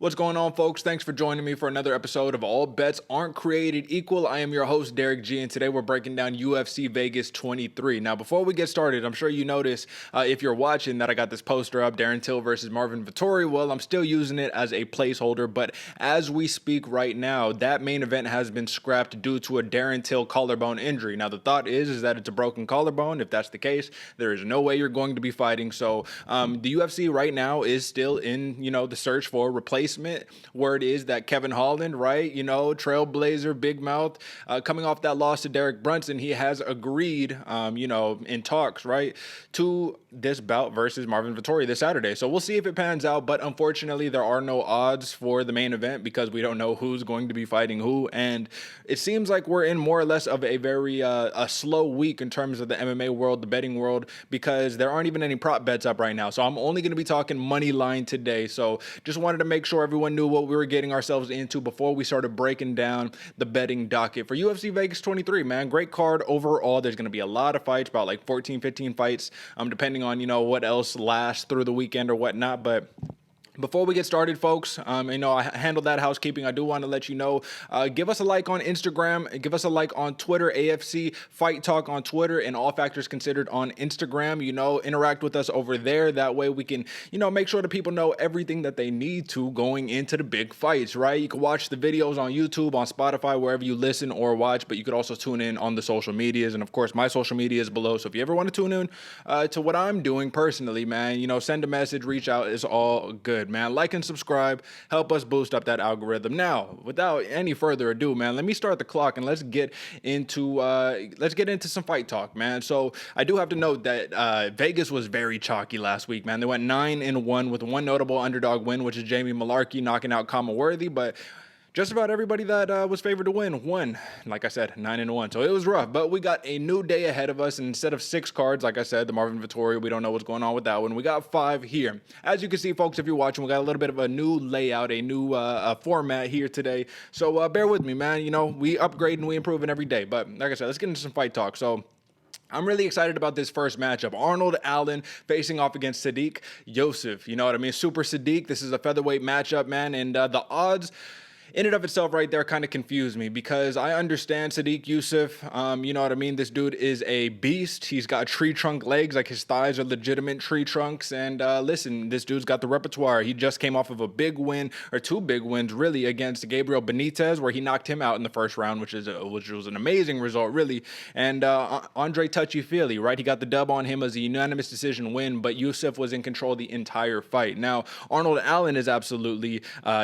What's going on, folks? Thanks for joining me for another episode of All Bets Aren't Created Equal. I am your host, Derick G, and today we're breaking down UFC Vegas 23. Now, before we get started, I'm sure you notice, if you're watching, that I got this poster up, Darren Till versus Marvin Vettori. Well, I'm still using it as a placeholder, but as we speak right now, that main event has been scrapped due to a Darren Till collarbone injury. Now, the thought is that it's a broken collarbone. If that's the case, there is no way you're going to be fighting. So, the UFC right now is still in, the search for a replacement. Word is that Kevin Holland, right, trailblazer, big mouth, coming off that loss to Derek Brunson, he has agreed, in talks, right, to this bout versus Marvin Vettori this Saturday. So we'll see if it pans out, but unfortunately there are no odds for the main event because we don't know who's going to be fighting who, and it seems like we're in more or less of a very a slow week in terms of the MMA world, the betting world, because there aren't even any prop bets up right now. So I'm only going to be talking money line today. So just wanted to make sure everyone knew what we were getting ourselves into before we started breaking down the betting docket for UFC Vegas 23, man. Great card overall. There's going to be a lot of fights, about like 14, 15 fights, depending on, what else lasts through the weekend or whatnot. But before we get started, folks, I handled that housekeeping. I do want to let you know, give us a like on Instagram, give us a like on Twitter, AFC Fight Talk on Twitter, and All Factors Considered on Instagram. Interact with us over there. That way we can, make sure that people know everything that they need to going into the big fights, right? You can watch the videos on YouTube, on Spotify, wherever you listen or watch, but you could also tune in on the social medias. And of course, my social media is below. So if you ever want to tune in to what I'm doing personally, man, send a message, reach out. It's all good, man. Like and subscribe, help us boost up that algorithm. Now, without any further ado, man, let me start the clock and let's get into some fight talk, man. So I do have to note that Vegas was very chalky last week, man. They went 9-1 with one notable underdog win, which is Jamie Malarkey knocking out Kama Worthy, but just about everybody that was favored to win won. Like I said, 9-1. So it was rough, but we got a new day ahead of us. And instead of 6 cards, like I said, the Marvin Vettori, we don't know what's going on with that one. We got 5 here. As you can see, folks, if you're watching, we got a little bit of a new layout, a new format here today. So bear with me, man. We upgrade and we improving every day. But like I said, let's get into some fight talk. So I'm really excited about this first matchup. Arnold Allen facing off against Sodiq Yusuff. You know what I mean? Super Sodiq. This is a featherweight matchup, man. And the odds in and of itself right there kind of confused me because I understand Sodiq Yusuff. You know what I mean? This dude is a beast. He's got tree trunk legs. Like, his thighs are legitimate tree trunks. And listen, this dude's got the repertoire. He just came off of a big win, or 2 big wins, really, against Gabriel Benitez, where he knocked him out in the first round, which was an amazing result, really. And Andre Touchy-Feely, right? He got the dub on him as a unanimous decision win, but Yusuff was in control the entire fight. Now, Arnold Allen is absolutely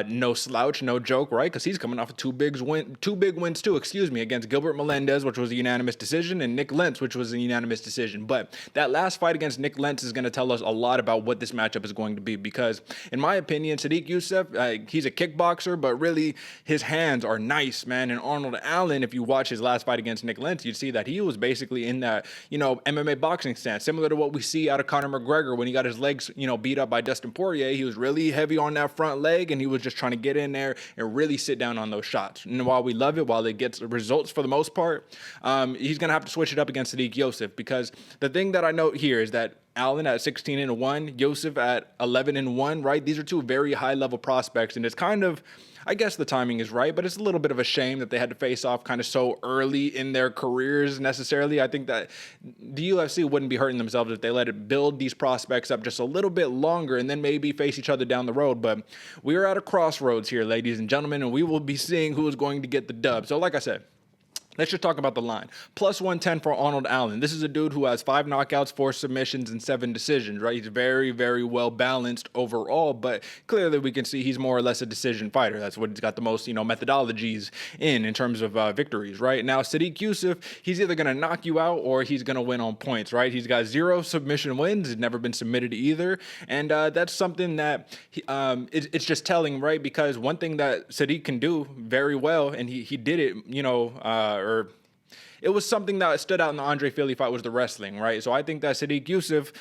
no slouch, no joke, right? Because he's coming off of two big wins too, against Gilbert Melendez, which was a unanimous decision, and Nick Lentz, which was a unanimous decision. But that last fight against Nick Lentz is going to tell us a lot about what this matchup is going to be, because in my opinion, Sodiq Yusuff, he's a kickboxer, but really his hands are nice, man. And Arnold Allen, if you watch his last fight against Nick Lentz, you'd see that he was basically in that, MMA boxing stance, similar to what we see out of Conor McGregor when he got his legs, beat up by Dustin Poirier. He was really heavy on that front leg, and he was just trying to get in there and really sit down on those shots. And while we love it, while it gets results for the most part, he's going to have to switch it up against Sodiq Yusuff, because the thing that I note here is that Allen at 16-1, Yusuff at 11-1, right? These are 2 very high-level prospects, and it's kind of, I guess the timing is right, but it's a little bit of a shame that they had to face off kind of so early in their careers necessarily. I think that the UFC wouldn't be hurting themselves if they let it build these prospects up just a little bit longer and then maybe face each other down the road. But we are at a crossroads here, ladies and gentlemen, and we will be seeing who is going to get the dub. So like I said, let's just talk about the line. Plus 110 for Arnold Allen. This is a dude who has 5 knockouts, 4 submissions, and 7 decisions, right? He's very, very well balanced overall, but clearly we can see he's more or less a decision fighter. That's what he's got the most, methodologies in terms of victories, right? Now, Sodiq Yusuff, he's either going to knock you out or he's going to win on points, right? He's got 0 submission wins. He's never been submitted either. And that's something that it's just telling, right? Because one thing that Sodiq can do very well, and he did it, it was something that stood out in the Andre Fili fight, was the wrestling, right? So I think that Sodiq Yusuff,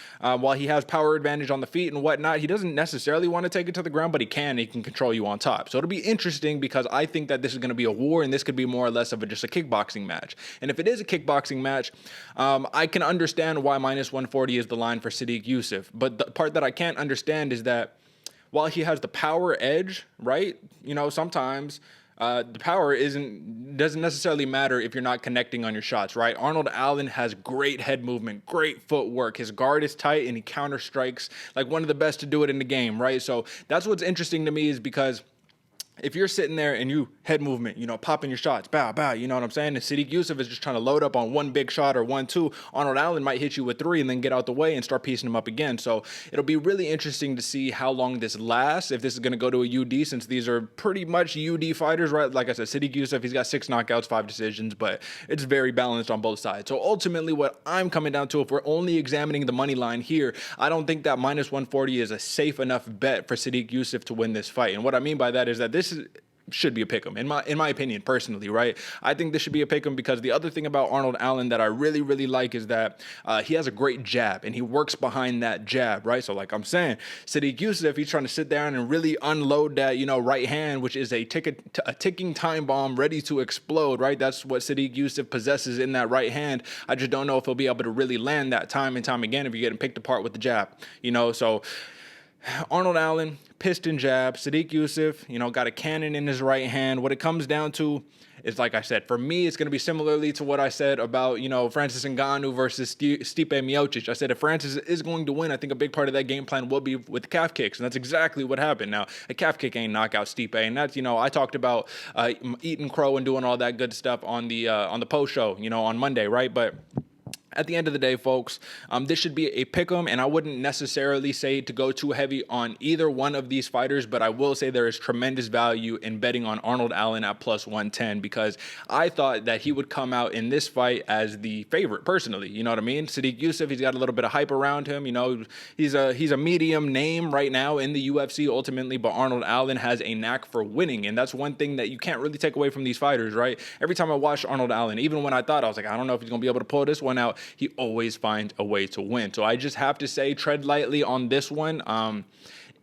while he has power advantage on the feet and whatnot, he doesn't necessarily want to take it to the ground, but he can control you on top. So it'll be interesting, because I think that this is going to be a war, and this could be more or less of just a kickboxing match. And if it is a kickboxing match, I can understand why minus 140 is the line for Sodiq Yusuff. But the part that I can't understand is that while he has the power edge, right? Sometimes the power doesn't necessarily matter if you're not connecting on your shots, right? Arnold Allen has great head movement, great footwork. His guard is tight and he counter strikes like one of the best to do it in the game, right? So that's what's interesting to me, is because if you're sitting there and you head movement, popping your shots, bow, bow, you know what I'm saying? And Sadiq Yusuff is just trying to load up on one big shot or 1-2. Arnold Allen might hit you with 3 and then get out the way and start piecing them up again. So it'll be really interesting to see how long this lasts, if this is going to go to a UD, since these are pretty much UD fighters, right? Like I said, Sadiq Yusuff, he's got 6 knockouts, 5 decisions, but it's very balanced on both sides. So ultimately what I'm coming down to, if we're only examining the money line here, I don't think that minus 140 is a safe enough bet for Sadiq Yusuff to win this fight. And what I mean by that is that should be a pick'em in my opinion, personally, right? I think this should be a pick'em because the other thing about Arnold Allen that I really, really like is that he has a great jab and he works behind that jab, right? So like I'm saying, Sadiq Yusuff, he's trying to sit down and really unload that, right hand, which is a ticking time bomb ready to explode, right? That's what Sadiq Yusuff possesses in that right hand. I just don't know if he'll be able to really land that time and time again if you're getting picked apart with the jab, so Arnold Allen, piston jab. Sadiq Yusuff, got a cannon in his right hand. What it comes down to is, like I said, for me, it's going to be similarly to what I said about, Francis Ngannou versus Stipe Miocic. I said if Francis is going to win, I think a big part of that game plan will be with calf kicks, and that's exactly what happened. Now, a calf kick ain't knock out Stipe, and that's, I talked about eating crow and doing all that good stuff on the post show, on Monday, right? But at the end of the day, folks, this should be a pick'em, and I wouldn't necessarily say to go too heavy on either one of these fighters, but I will say there is tremendous value in betting on Arnold Allen at plus 110 because I thought that he would come out in this fight as the favorite, personally. You know what I mean? Sadiq Yusuff, he's got a little bit of hype around him. He's a medium name right now in the UFC ultimately, but Arnold Allen has a knack for winning, and that's one thing that you can't really take away from these fighters, right? Every time I watched Arnold Allen, even when I thought, I was like, I don't know if he's going to be able to pull this one out, he always finds a way to win. So I just have to say, tread lightly on this one.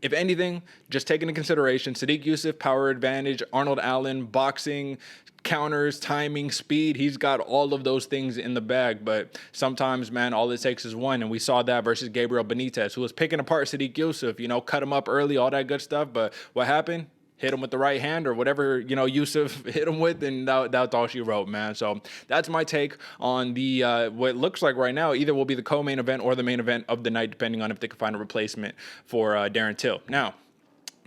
If anything, just take into consideration Sadiq Yusuff, power advantage, Arnold Allen, boxing, counters, timing, speed. He's got all of those things in the bag, but sometimes, man, all it takes is one, and we saw that versus Gabriel Benitez, who was picking apart Sadiq Yusuff, cut him up early, all that good stuff, but what happened? Hit him with the right hand or whatever, Yusuff hit him with, and that's all she wrote, man. So that's my take on the what looks like right now either will be the co-main event or the main event of the night, depending on if they can find a replacement for Darren Till. Now,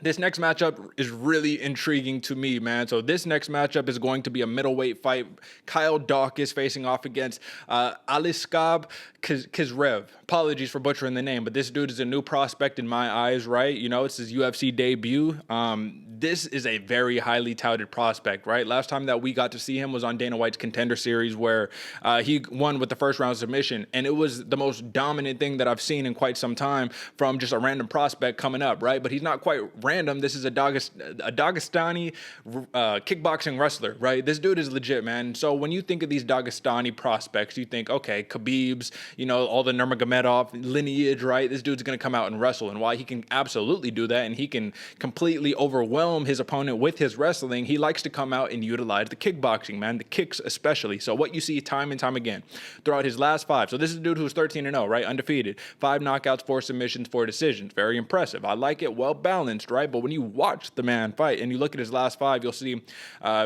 this next matchup is really intriguing to me, man. So this next matchup is going to be a middleweight fight. Kyle Daukaus facing off against Aliskhab Kizrev. Apologies for butchering the name, but this dude is a new prospect in my eyes, right? It's his UFC debut. This is a very highly touted prospect, right? Last time that we got to see him was on Dana White's Contender Series, where he won with the first round submission, and it was the most dominant thing that I've seen in quite some time from just a random prospect coming up, right? But he's not quite random. This is a Dagestani kickboxing wrestler, right? This dude is legit, man. So when you think of these Dagestani prospects, you think, okay, Khabib's, all the Nurmagomedov lineage, right? This dude's going to come out and wrestle. And while he can absolutely do that and he can completely overwhelm his opponent with his wrestling, he likes to come out and utilize the kickboxing, man, the kicks especially. So what you see time and time again throughout his last 5. So this is a dude who's 13-0, right? Undefeated. 5 knockouts, 4 submissions, 4 decisions. Very impressive. I like it. Well balanced, right? But when you watch the man fight and you look at his last 5, you'll see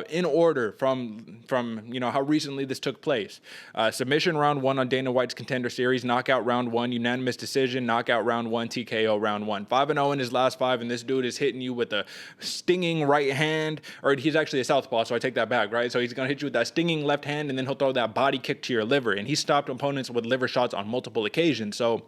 in order from how recently this took place. Submission round 1 on Dana White's Contender Series, knockout round 1, unanimous decision, knockout round 1, TKO round 1. 5-0 in his last 5, and this dude is hitting you with a stinging right hand, or he's actually a southpaw, so I take that back, right? So he's going to hit you with that stinging left hand, and then he'll throw that body kick to your liver, and he stopped opponents with liver shots on multiple occasions. So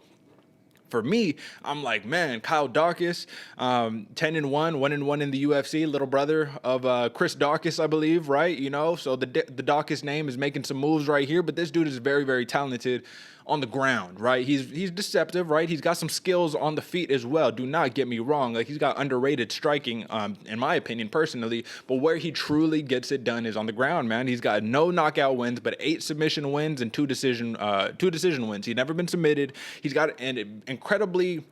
for me, I'm like, man, Kyle Daukaus, 10-1, 1-1 in the UFC, little brother of Chris Daukaus, I believe, right? So the Daukaus name is making some moves right here, but this dude is very, very talented on the ground, right? He's deceptive, right? He's got some skills on the feet as well. Do not get me wrong. Like, he's got underrated striking, in my opinion, personally. But where he truly gets it done is on the ground, man. He's got no knockout wins, but 8 submission wins and 2 decision wins. He's never been submitted. He's got an incredibly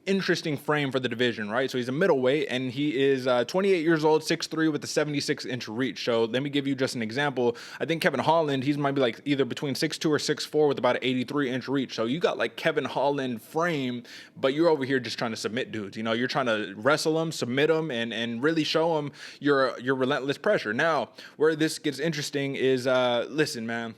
interesting frame for the division, right? So he's a middleweight, and he is 28 years old, 6'3", with a 76-inch reach. So let me give you just an example. I think Kevin Holland, he's might be like either between 6'2" or 6'4" with about an 83-inch reach. So you got like Kevin Holland frame, but you're over here just trying to submit dudes. You know, you're trying to wrestle them, submit them, and really show them your relentless pressure. Now, where this gets interesting is, listen, man,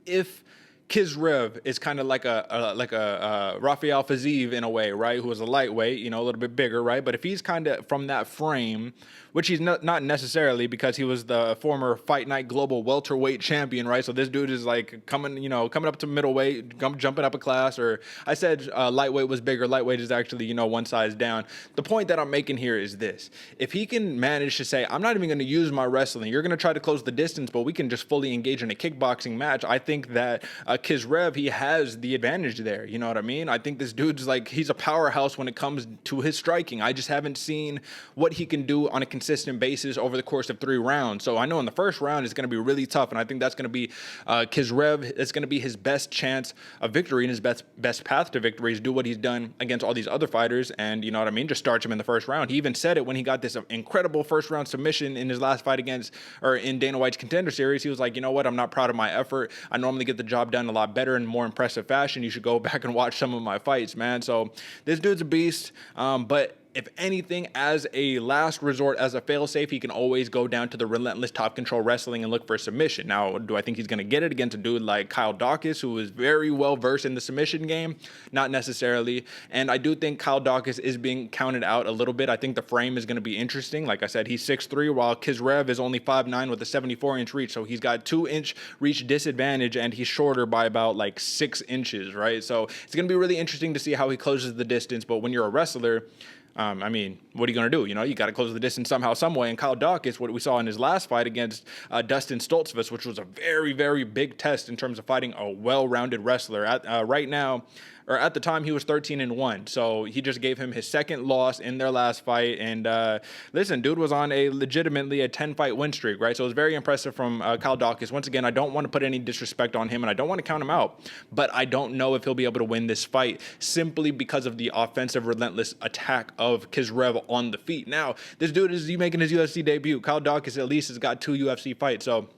if Kizrev is kind of like a Rafael Fiziev in a way, right? Who was a lightweight, you know, a little bit bigger, right? But if he's kind of from that frame, which he's not necessarily, because he was the former Fight Night Global welterweight champion, right? So this dude is like coming up to middleweight, jumping up a class. Or I said lightweight was bigger. Lightweight is actually, one size down. The point that I'm making here is this: if he can manage to say, I'm not even going to use my wrestling, you're going to try to close the distance, but we can just fully engage in a kickboxing match, I think that Kizrev, he has the advantage there. You know what I mean? I think this dude's like, he's a powerhouse when it comes to his striking. I just haven't seen what he can do on a consistent basis over the course of 3 rounds. So I know in the first round it's going to be really tough, and I think that's going to be Kizrev. It's going to be his best chance of victory, and his best path to victory is do what he's done against all these other fighters, and you know what I mean, just starch him in the first round. He even said it when he got this incredible first round submission in his last fight in Dana White's Contender Series. He was like, you know what, I'm not proud of my effort. I normally get the job done a lot better and more impressive fashion. You should go back and watch some of my fights, man. So this dude's a beast, but if anything, as a last resort, as a fail-safe, he can always go down to the relentless top control wrestling and look for a submission. Now, do I think he's going to get it against a dude like Kyle Dawkins, who is very well versed in the submission game? Not necessarily. And I do think Kyle Dawkins is being counted out a little bit. I think the frame is going to be interesting. Like I said, he's 6'3", while Kizrev is only 5'9" with a 74-inch reach. So he's got 2-inch reach disadvantage, and he's shorter by about like 6 inches, right? So it's going to be really interesting to see how he closes the distance. But when you're a wrestler, I mean, what are you going to do? You got to close the distance somehow, some way. And Kyle Dawkins, what we saw in his last fight against Dustin Stoltzfus, which was a very, very big test in terms of fighting a well-rounded wrestler. Right now, or at the time, he was 13-1. So he just gave him his second loss in their last fight. And listen, dude was on legitimately a 10-fight win streak, right? So it was very impressive from Kyle Dawkins. Once again, I don't want to put any disrespect on him, and I don't want to count him out. But I don't know if he'll be able to win this fight simply because of the offensive, relentless attack of Kizrev on the feet. Now, this dude is making his UFC debut. Kyle Dawkins at least has got 2 UFC fights, so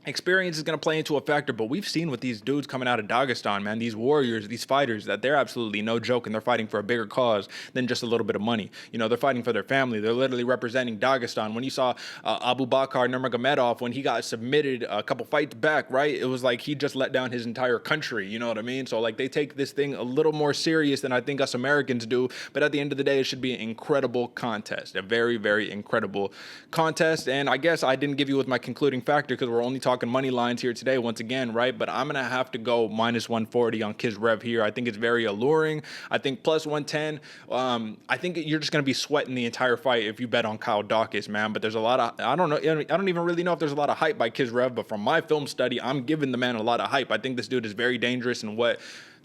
experience is going to play into a factor, but we've seen with these dudes coming out of Dagestan, man, these warriors, these fighters, that they're absolutely no joke, and they're fighting for a bigger cause than just a little bit of money. They're fighting for their family. They're literally representing Dagestan. When you saw Abu Bakar Nurmagomedov, when he got submitted a couple fights back, right, it was like he just let down his entire country, you know what I mean? So, like, they take this thing a little more serious than I think us Americans do, but at the end of the day, it should be an incredible contest, a very, very incredible contest. And I guess I didn't give you with my concluding factor because we're only talking money lines here today once again, right? But I'm gonna have to go minus 140 on Kizrev here. I think it's very alluring. I think plus 110. I think you're just gonna be sweating the entire fight if you bet on Kyle Dawkins, man. But there's a lot of, I don't even really know if there's a lot of hype by Kizrev, but from my film study, I'm giving the man a lot of hype. I think this dude is very dangerous, and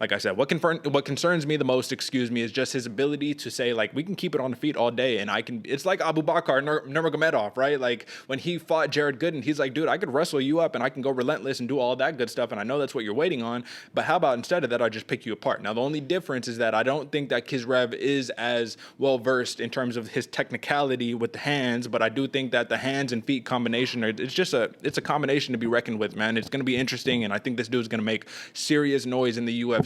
like I said, what concerns me the most, is just his ability to say, like, we can keep it on the feet all day, and it's like Abu Bakar Nurmagomedov, right? Like, when he fought Jared Gooden, he's like, dude, I could wrestle you up, and I can go relentless and do all that good stuff, and I know that's what you're waiting on, but how about instead of that, I just pick you apart? Now, the only difference is that I don't think that Kizrev is as well-versed in terms of his technicality with the hands, but I do think that the hands and feet combination, it's a combination to be reckoned with, man. It's going to be interesting, and I think this dude's going to make serious noise in the UFC.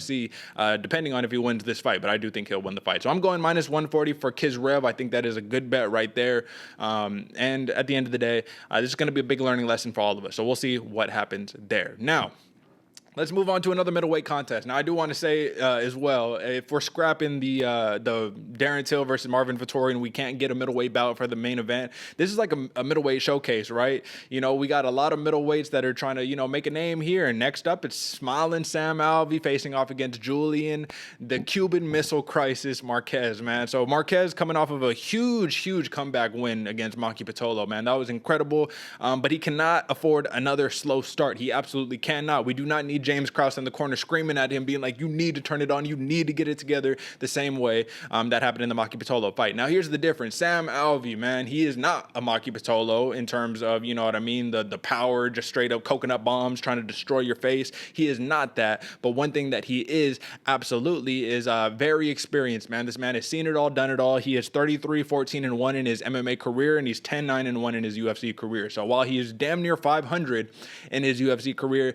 Depending on if he wins this fight, but I do think he'll win the fight. So I'm going minus 140 for Kizrev. I think that is a good bet right there. And at the end of the day, this is going to be a big learning lesson for all of us. So we'll see what happens there. Now, let's move on to another middleweight contest. Now, I do want to say as well, if we're scrapping the Darren Till versus Marvin Vettori and we can't get a middleweight bout for the main event, this is like a middleweight showcase, right? We got a lot of middleweights that are trying to, make a name here. And next up, it's smiling Sam Alvey facing off against Julian, the Cuban Missile Crisis Marquez, man. So Marquez coming off of a huge comeback win against Maki Pitolo, man. That was incredible. But he cannot afford another slow start. He absolutely cannot. We do not need James Krause in the corner screaming at him, being like, you need to turn it on, you need to get it together, the same way that happened in the Maki Pitolo fight. Now, here's the difference. Sam Alvey, man, he is not a Maki Pitolo in terms of, you know what I mean, the power, just straight up coconut bombs trying to destroy your face. He is not that. But one thing that he is absolutely is very experienced, man. This man has seen it all, done it all. He is 33-14-1 in his MMA career, and he's 10-9-1 in his UFC career. So while he is damn near 500 in his UFC career,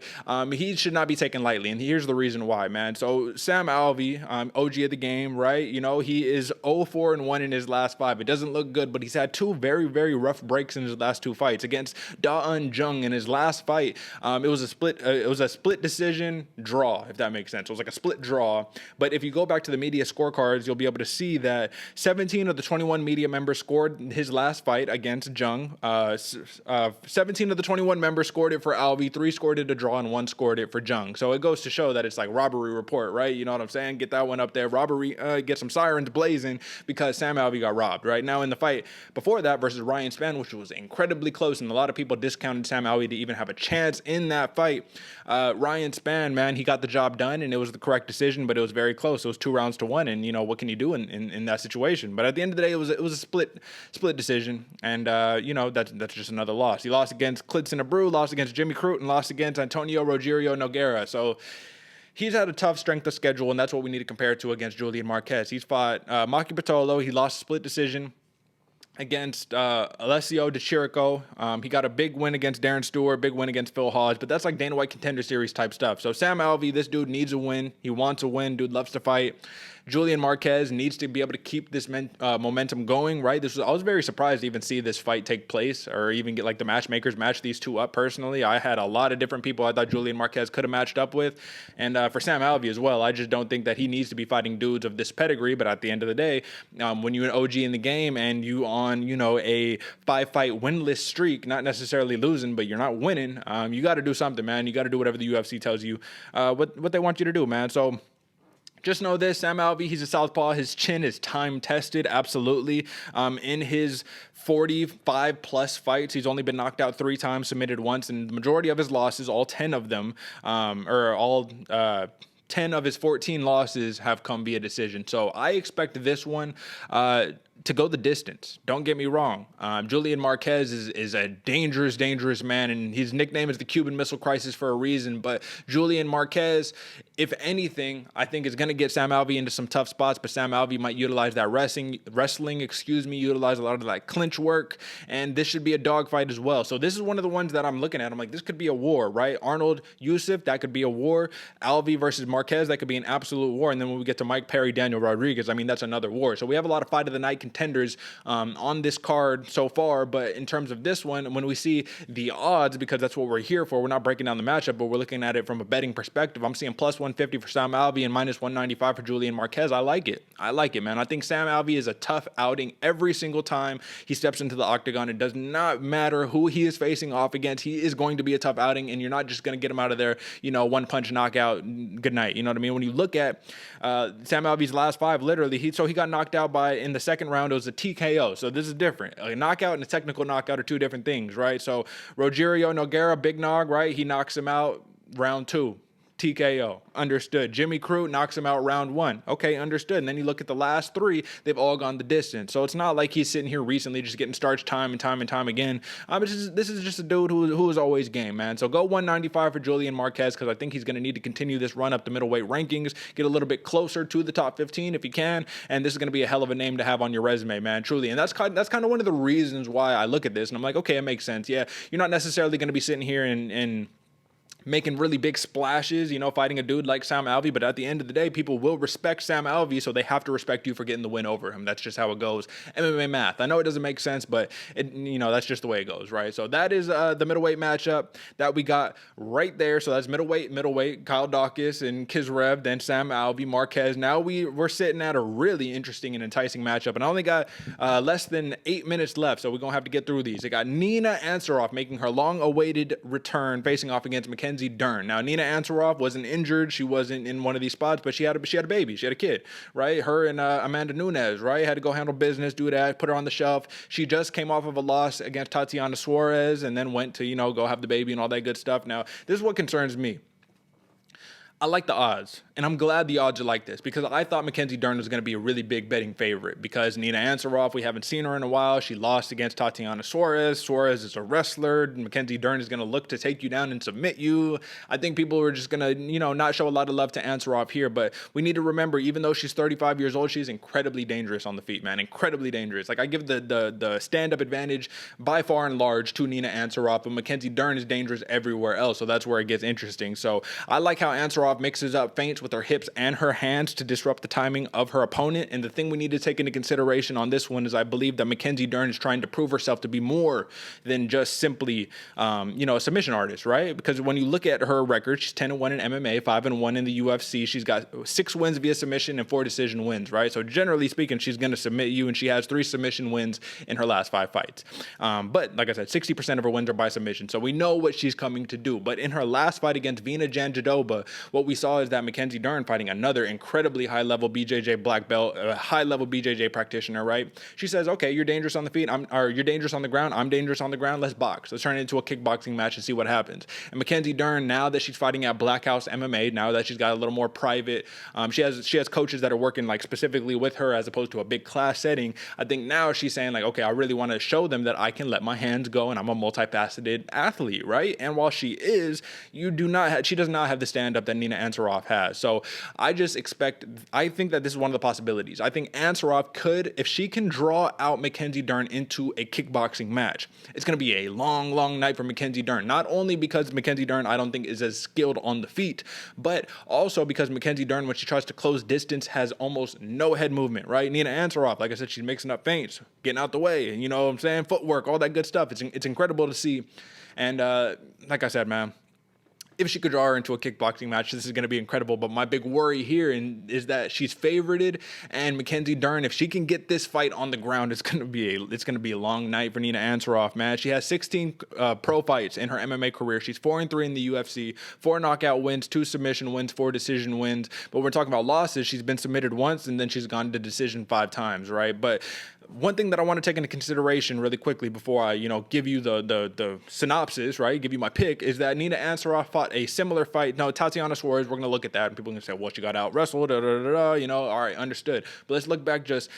he should not be taken lightly. And here's the reason why, man. So Sam Alvey, OG of the game, right? You know, he is 0-4-1 in his last 5. It doesn't look good, but he's had 2 very, very rough breaks in his last 2 fights. Against Da-Un Jung in his last fight, it was a split decision draw, if that makes sense. It was like a split draw. But if you go back to the media scorecards, you'll be able to see that 17 of the 21 media members scored his last fight against Jung. 17 of the 21 members scored it for Alvey, 3 scored it a draw, and 1 scored it for Jung. So it goes to show that it's like robbery report, right? You know what I'm saying? Get that one up there. Robbery, get some sirens blazing because Sam Alvey got robbed, right? Now in the fight before that versus Ryan Spann, which was incredibly close, and a lot of people discounted Sam Alvey to even have a chance in that fight. Ryan Spann, man, he got the job done, and it was the correct decision, but it was very close. It was 2-1, and you know what can you do in that situation? But at the end of the day, it was a split decision, and you know that's just another loss. He lost against Klidson Abreu, lost against Jimmy Crute, and lost against Antonio Rogerio Nogueira. So he's had a tough strength of schedule, and that's what we need to compare it to against Julian Marquez. He's fought Maki Pitolo. He lost a split decision against Alessio De Chirico. He got a big win against Darren Stewart, big win against Phil Hodge, but that's like Dana White Contender Series type stuff. So Sam Alvey, this dude needs a win. He wants a win. Dude loves to fight. Julian Marquez needs to be able to keep this momentum going, right? I was very surprised to even see this fight take place or even get like the matchmakers match these two up personally. I had a lot of different people I thought Julian Marquez could have matched up with. And for Sam Alvey as well, I just don't think that he needs to be fighting dudes of this pedigree. But at the end of the day, when you're an OG in the game and you on, you know, a 5-fight winless streak, not necessarily losing, but you're not winning, you got to do something, man. You got to do whatever the UFC tells you what they want you to do, man. So just know this, Sam Alvey, he's a southpaw. His chin is time-tested, absolutely. In his 45-plus fights, he's only been knocked out 3 times, submitted once, and the majority of his losses, all 10 of them, 10 of his 14 losses have come via decision. So I expect this one to go the distance. Don't get me wrong. Julian Marquez is a dangerous, dangerous man, and his nickname is the Cuban Missile Crisis for a reason. But Julian Marquez, if anything, I think is going to get Sam Alvey into some tough spots, but Sam Alvey might utilize that wrestling, utilize a lot of that clinch work, and this should be a dogfight as well. So this is one of the ones that I'm looking at. I'm like, this could be a war, right? Arnold Yusuf, that could be a war. Alvey versus Marquez, that could be an absolute war. And then when we get to Mike Perry, Daniel Rodriguez, I mean, that's another war. So we have a lot of fight of the night contenders on this card so far, but in terms of this one, when we see the odds, because that's what we're here for, we're not breaking down the matchup, but we're looking at it from a betting perspective. I'm seeing plus 150 for Sam Alvey and minus 195 for Julian Marquez. I like it, man. I think Sam Alvey is a tough outing every single time he steps into the octagon. It does not matter who he is facing off against. He is going to be a tough outing, and you're not just going to get him out of there, you know, one punch knockout, good night. You know what I mean? When you look at Sam Alvey's last 5, literally, he got knocked out in the second round. It was a TKO. So this is different. A knockout and a technical knockout are 2 different things, right? So Rogerio Nogueira, big nog, right? He knocks him out round 2. TKO. Understood. Jimmy Crute knocks him out round 1. Okay, understood. And then you look at the last 3, they've all gone the distance. So it's not like he's sitting here recently just getting starched time and time again. This is just a dude who is always game, man. So go 195 for Julian Marquez because I think he's going to need to continue this run up the middleweight rankings, get a little bit closer to the top 15 if he can. And this is going to be a hell of a name to have on your resume, man, truly. And that's kind of one of the reasons why I look at this and I'm like, okay, it makes sense. Yeah, you're not necessarily going to be sitting here and making really big splashes, you know, fighting a dude like Sam Alvey. But at the end of the day, people will respect Sam Alvey, so they have to respect you for getting the win over him. That's just how it goes. MMA math. I know it doesn't make sense, but that's just the way it goes, right? So that is the middleweight matchup that we got right there. So that's middleweight, Kyle Dawkins and Kisrev, then Sam Alvey, Marquez. Now we're sitting at a really interesting and enticing matchup, and I only got less than 8 minutes left, so we're going to have to get through these. I got Nina Ansaroff making her long-awaited return, facing off against Mackenzie Dern. Now, Nina Ansaroff wasn't injured. She wasn't in one of these spots, but she had a baby. She had a kid, right? Her and Amanda Nunes, right? Had to go handle business, do that, put her on the shelf. She just came off of a loss against Tatiana Suarez and then went to, go have the baby and all that good stuff. Now, this is what concerns me. I like the odds, and I'm glad the odds are like this because I thought Mackenzie Dern was going to be a really big betting favorite because Nina Ansaroff, we haven't seen her in a while. She lost against Tatiana Suarez. Suarez is a wrestler. Mackenzie Dern is going to look to take you down and submit you. I think people are just going to, not show a lot of love to Ansaroff here, but we need to remember, even though she's 35 years old, she's incredibly dangerous on the feet, man. Incredibly dangerous. Like, I give the stand-up advantage by far and large to Nina Ansaroff, but Mackenzie Dern is dangerous everywhere else, so that's where it gets interesting. So I like how Ansaroff mixes up feints with her hips and her hands to disrupt the timing of her opponent. And the thing we need to take into consideration on this one is I believe that Mackenzie Dern is trying to prove herself to be more than just simply, a submission artist, right? Because when you look at her record, she's 10-1 in MMA, 5-1 in the UFC. She's got 6 wins via submission and 4 decision wins, right? So generally speaking, she's going to submit you, and she has 3 submission wins in her last 5 fights. But like I said, 60% of her wins are by submission. So we know what she's coming to do. But in her last fight against Vina Jandiroba, what we saw is that Mackenzie Dern fighting another incredibly high-level BJJ black belt, a high-level BJJ practitioner, right? She says, okay, you're dangerous on the feet, or you're dangerous on the ground, I'm dangerous on the ground, let's box. Let's turn it into a kickboxing match and see what happens. And Mackenzie Dern, now that she's fighting at Black House MMA, now that she's got a little more private, she has coaches that are working like specifically with her as opposed to a big class setting. I think now she's saying like, okay, I really want to show them that I can let my hands go and I'm a multifaceted athlete, right? And while she is, she does not have the stand-up that Nina Ansaroff has. So I think that this is one of the possibilities. I think Ansaroff could, if she can draw out Mackenzie Dern into a kickboxing match, it's going to be a long, long night for Mackenzie Dern. Not only because Mackenzie Dern, I don't think, is as skilled on the feet, but also because Mackenzie Dern, when she tries to close distance, has almost no head movement, right? Nina Ansaroff, like I said, she's mixing up feints, getting out the way, you know what I'm saying? Footwork, all that good stuff. It's incredible to see. And like I said, man, if she could draw her into a kickboxing match, this is going to be incredible. But my big worry here is that she's favorited, and Mackenzie Dern, if she can get this fight on the ground, it's going to be a long night for Nina Ansaroff, man. She has 16 pro fights in her MMA career. She's 4-3 in the UFC, 4 knockout wins, 2 submission wins, 4 decision wins. But we're talking about losses. She's been submitted once, and then she's gone to decision 5 times, right? But one thing that I want to take into consideration really quickly before I, give you the synopsis, right, give you my pick, is that Nina Ansaroff fought a similar fight. No, Tatiana Suarez, we're going to look at that, and people are going to say, well, she got out-wrestled, all right, understood. But let's look back just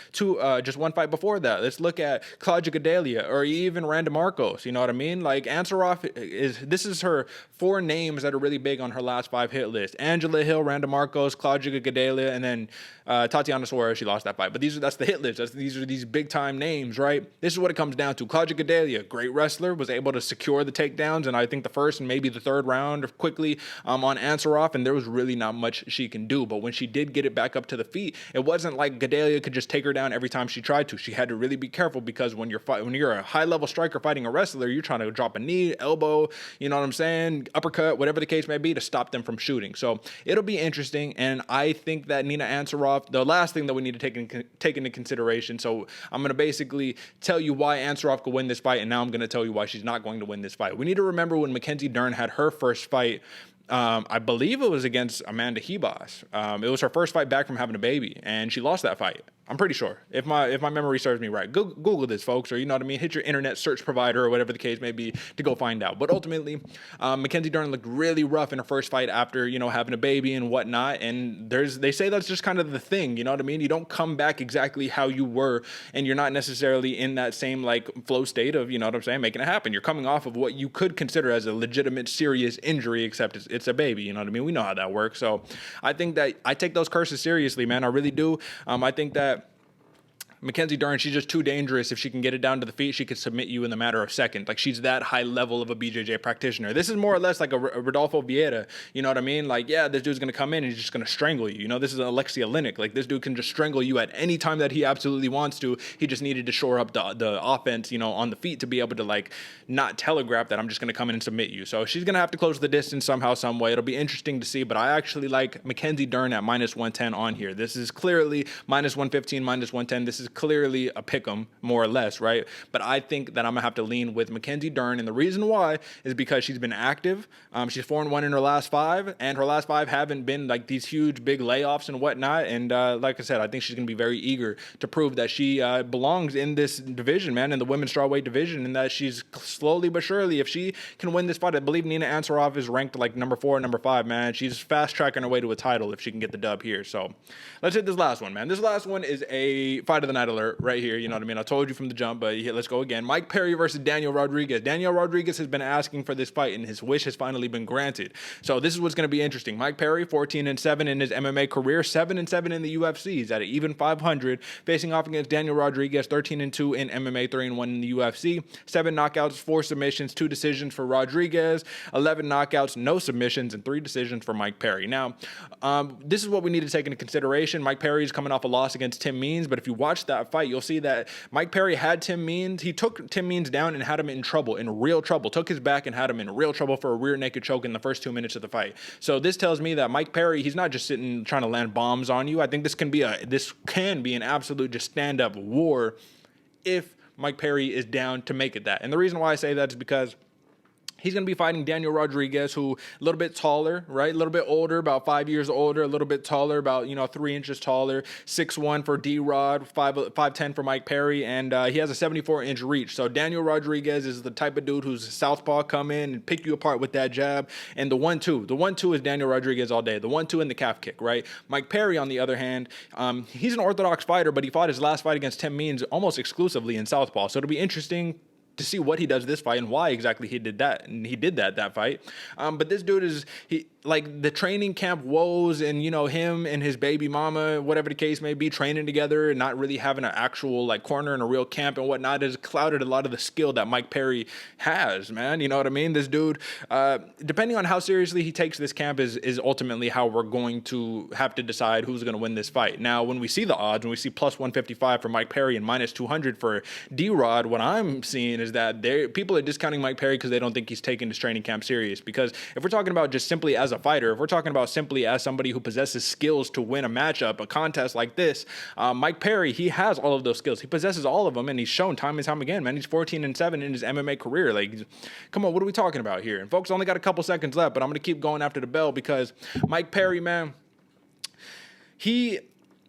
one fight before that. Let's look at Claudia Gadelha or even Randa Marcos, you know what I mean? Like, Ansaroff, this is her 4 names that are really big on her last 5 hit list. Angela Hill, Randa Marcos, Claudia Gadelha, and then Tatiana Suarez, she lost that fight. But that's the hit list. These are these big-time names, right? This is what it comes down to. Claudia Gadelha, great wrestler, was able to secure the takedowns, and I think the first and maybe the third round quickly on Ansaroff, and there was really not much she can do. But when she did get it back up to the feet, it wasn't like Gadelha could just take her down every time she tried to. She had to really be careful because when you're a high-level striker fighting a wrestler, you're trying to drop a knee, elbow, you know what I'm saying, uppercut, whatever the case may be, to stop them from shooting. So it'll be interesting, and I think that Nina Ansaroff, the last thing that we need to take into consideration, so I'm going to basically tell you why Ansaroff could win this fight, and now I'm going to tell you why she's not going to win this fight. We need to remember when Mackenzie Dern had her first fight, I believe it was against Amanda Hebos. It was her first fight back from having a baby, and she lost that fight. I'm pretty sure, if my memory serves me right. Google this, folks, or you know what I mean? Hit your internet search provider or whatever the case may be to go find out. But ultimately, Mackenzie Dern looked really rough in her first fight after, having a baby and whatnot. And they say that's just kind of the thing, you know what I mean? You don't come back exactly how you were, and you're not necessarily in that same flow state of, you know what I'm saying, making it happen. You're coming off of what you could consider as a legitimate serious injury, except it's a baby, you know what I mean? We know how that works. So I think that I take those curses seriously, man. I really do. I think that Mackenzie Dern, she's just too dangerous. If she can get it down to the feet, she could submit you in the matter of seconds. Like, she's that high level of a BJJ practitioner. This is more or less like a Rodolfo Vieira. You know what I mean? Like, yeah, this dude's going to come in and he's just going to strangle you. This is Alexia Oleinik. Like, this dude can just strangle you at any time that he absolutely wants to. He just needed to shore up the offense, on the feet to be able to, not telegraph that I'm just going to come in and submit you. So she's going to have to close the distance somehow, some way. It'll be interesting to see, but I actually like Mackenzie Dern at -110 on here. This is clearly -115, -110. This is clearly a pick'em, more or less, right? But I think that I'm going to have to lean with Mackenzie Dern, and the reason why is because she's been active. She's 4-1 in her last 5, and her last 5 haven't been like these huge, big layoffs and whatnot. And like I said, I think she's going to be very eager to prove that she belongs in this division, man, in the women's strawweight division, and that she's slowly but surely, if she can win this fight, I believe Nina Ansaroff is ranked like number 4 or number 5, man. She's fast tracking her way to a title if she can get the dub here. So let's hit this last one, man. This last one is a fight of the night alert right here. You know what I mean? I told you from the jump, but let's go again. Mike Perry versus Daniel Rodriguez. Daniel Rodriguez has been asking for this fight, and his wish has finally been granted. So this is what's going to be interesting. Mike Perry, 14-7 in his MMA career, 7-7 in the UFC. He's at an even 500, facing off against Daniel Rodriguez, 13-2 in MMA, 3-1 in the UFC. 7 knockouts, 4 submissions, 2 decisions for Rodriguez, 11 knockouts, no submissions, and 3 decisions for Mike Perry. Now, this is what we need to take into consideration. Mike Perry is coming off a loss against Tim Means, but if you watch that fight, you'll see that Mike Perry had Tim Means. He took Tim Means down and had him in trouble, in real trouble. Took his back and had him in real trouble for a rear naked choke in the first 2 minutes of the fight. So this tells me that Mike Perry, he's not just sitting trying to land bombs on you. I think this can be an absolute just stand-up war if Mike Perry is down to make it that. And the reason why I say that is because he's going to be fighting Daniel Rodriguez, who a little bit taller, right? A little bit older, about 5 years older, a little bit taller, about, 3 inches taller, 6'1" for D-Rod, 5'10" for Mike Perry, and he has a 74-inch reach. So Daniel Rodriguez is the type of dude who's southpaw, come in and pick you apart with that jab. And the 1-2. The 1-2 is Daniel Rodriguez all day. The 1-2 and the calf kick, right? Mike Perry, on the other hand, he's an orthodox fighter, but he fought his last fight against Tim Means almost exclusively in southpaw. So it'll be interesting to see what he does this fight and why exactly he did that. And he did that fight. But this dude is, like the training camp woes and, him and his baby mama, whatever the case may be, training together and not really having an actual like corner and a real camp and whatnot has clouded a lot of the skill that Mike Perry has, man. You know what I mean? This dude, depending on how seriously he takes this camp is ultimately how we're going to have to decide who's going to win this fight. Now, when we see the odds, when we see plus 155 for Mike Perry and minus 200 for D-Rod, what I'm seeing is that people are discounting Mike Perry because they don't think he's taking his training camp serious. Because if we're talking about just simply as a fighter, if we're talking about simply as somebody who possesses skills to win a matchup, a contest like this, Mike Perry, he has all of those skills. He possesses all of them, and he's shown time and time again, man. He's 14-7 in his MMA career. Like, come on, what are we talking about here? And folks, only got a couple seconds left, but I'm going to keep going after the bell because Mike Perry, man, he's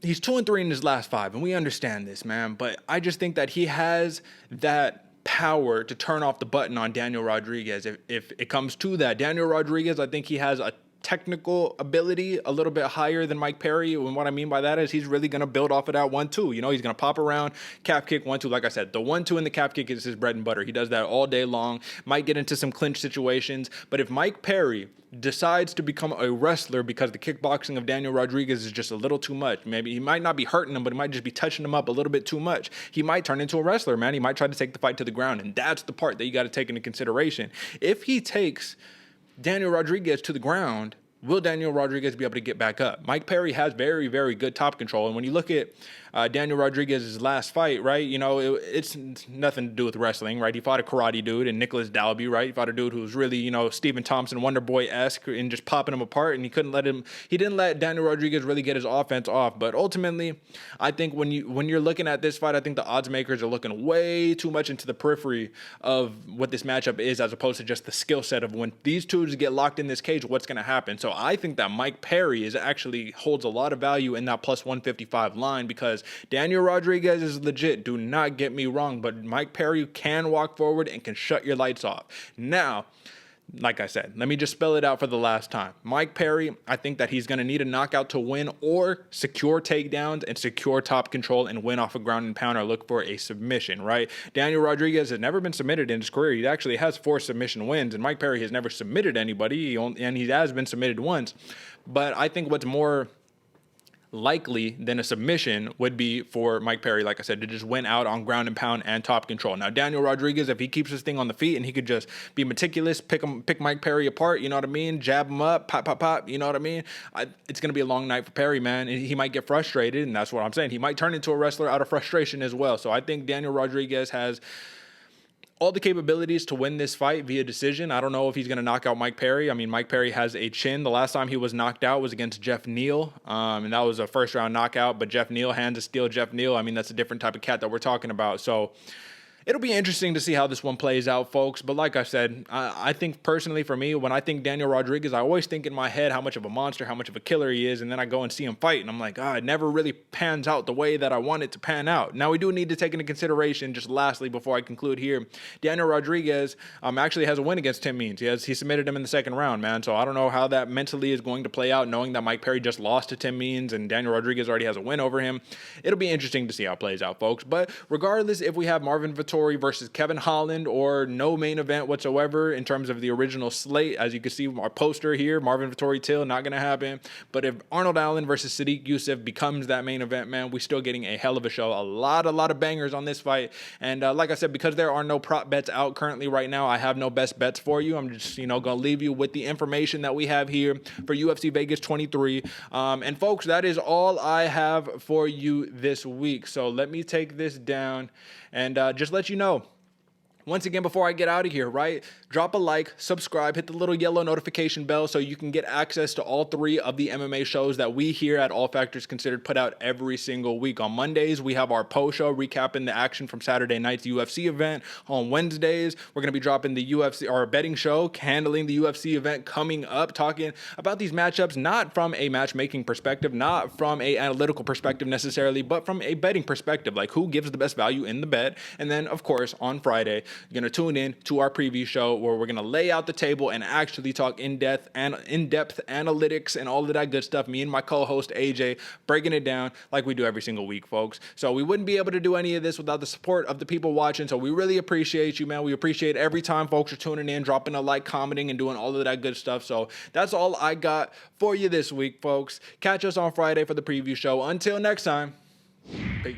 2-3 in his last 5, and we understand this, man. But I just think that he has that power to turn off the button on Daniel Rodriguez if it comes to that. Daniel Rodriguez, I think he has a technical ability a little bit higher than Mike Perry. And what I mean by that is he's really going to build off of that 1-2. He's going to pop around, calf kick, 1-2. Like I said, the 1-2 and the calf kick is his bread and butter. He does that all day long. Might get into some clinch situations. But if Mike Perry decides to become a wrestler because the kickboxing of Daniel Rodriguez is just a little too much, maybe he might not be hurting him, but he might just be touching him up a little bit too much. He might turn into a wrestler, man. He might try to take the fight to the ground. And that's the part that you got to take into consideration. If he takes Daniel Rodriguez to the ground, will Daniel Rodriguez be able to get back up? Mike Perry has very, very good top control. And when you look at Daniel Rodriguez's last fight, right, it's nothing to do with wrestling, right? He fought a karate dude and Nicholas Dalby, right? He fought a dude who was really, Stephen Thompson, Wonder Boy-esque and just popping him apart. And he didn't let Daniel Rodriguez really get his offense off. But ultimately, I think when you're looking at this fight, I think the odds makers are looking way too much into the periphery of what this matchup is as opposed to just the skill set of when these two get locked in this cage, what's going to happen. So I think that Mike Perry actually holds a lot of value in that plus 155 line because Daniel Rodriguez is legit. Do not get me wrong, but Mike Perry can walk forward and can shut your lights off. Now, like I said, let me just spell it out for the last time. Mike Perry, I think that he's going to need a knockout to win or secure takedowns and secure top control and win off a ground and pound or look for a submission, right? Daniel Rodriguez has never been submitted in his career. He actually has 4 submission wins, and Mike Perry has never submitted anybody, and he has been submitted once. But I think what's more likely than a submission would be for Mike Perry, like I said, to just win out on ground and pound and top control. Now, Daniel Rodriguez, if he keeps this thing on the feet and he could just be meticulous, pick Mike Perry apart, you know what I mean? Jab him up, pop, you know what I mean? It's going to be a long night for Perry, man. He might get frustrated, and that's what I'm saying. He might turn into a wrestler out of frustration as well. So I think Daniel Rodriguez has all the capabilities to win this fight via decision. I don't know if he's going to knock out Mike Perry. I mean, Mike Perry has a chin. The last time he was knocked out was against Jeff Neal, and that was a first-round knockout. But Jeff Neal, hands of steel Jeff Neal, I mean, that's a different type of cat that we're talking about. So it'll be interesting to see how this one plays out, folks. But like I said, I think personally for me, when I think Daniel Rodriguez, I always think in my head how much of a monster, how much of a killer he is. And then I go and see him fight, and I'm like, it never really pans out the way that I want it to pan out. Now, we do need to take into consideration, just lastly, before I conclude here, Daniel Rodriguez actually has a win against Tim Means. He submitted him in the second round, man. So I don't know how that mentally is going to play out, knowing that Mike Perry just lost to Tim Means and Daniel Rodriguez already has a win over him. It'll be interesting to see how it plays out, folks. But regardless, if we have Marvin Vettori versus Kevin Holland or no main event whatsoever in terms of the original slate, as you can see our poster here, Marvin Vettori Till, not going to happen. But if Arnold Allen versus Sadiq Youssef becomes that main event, man, we still getting a hell of a show. A lot of bangers on this fight. And like I said, because there are no prop bets out currently right now, I have no best bets for you. I'm just, going to leave you with the information that we have here for UFC Vegas 23. And folks, that is all I have for you this week. So let me take this down and just let you know. Once again, before I get out of here, right, drop a like, subscribe, hit the little yellow notification bell so you can get access to all 3 of the MMA shows that we here at All Factors Considered put out every single week. On Mondays, we have our post show recapping the action from Saturday night's UFC event. On Wednesdays, we're going to be dropping the UFC, our betting show, handling the UFC event coming up, talking about these matchups, not from a matchmaking perspective, not from a analytical perspective necessarily, but from a betting perspective, like who gives the best value in the bet. And then, of course, on Friday, you're going to tune in to our preview show where we're going to lay out the table and actually talk in-depth analytics and all of that good stuff. Me and my co-host AJ breaking it down like we do every single week, folks. So we wouldn't be able to do any of this without the support of the people watching. So we really appreciate you, man. We appreciate every time folks are tuning in, dropping a like, commenting, and doing all of that good stuff. So that's all I got for you this week, folks. Catch us on Friday for the preview show. Until next time, peace.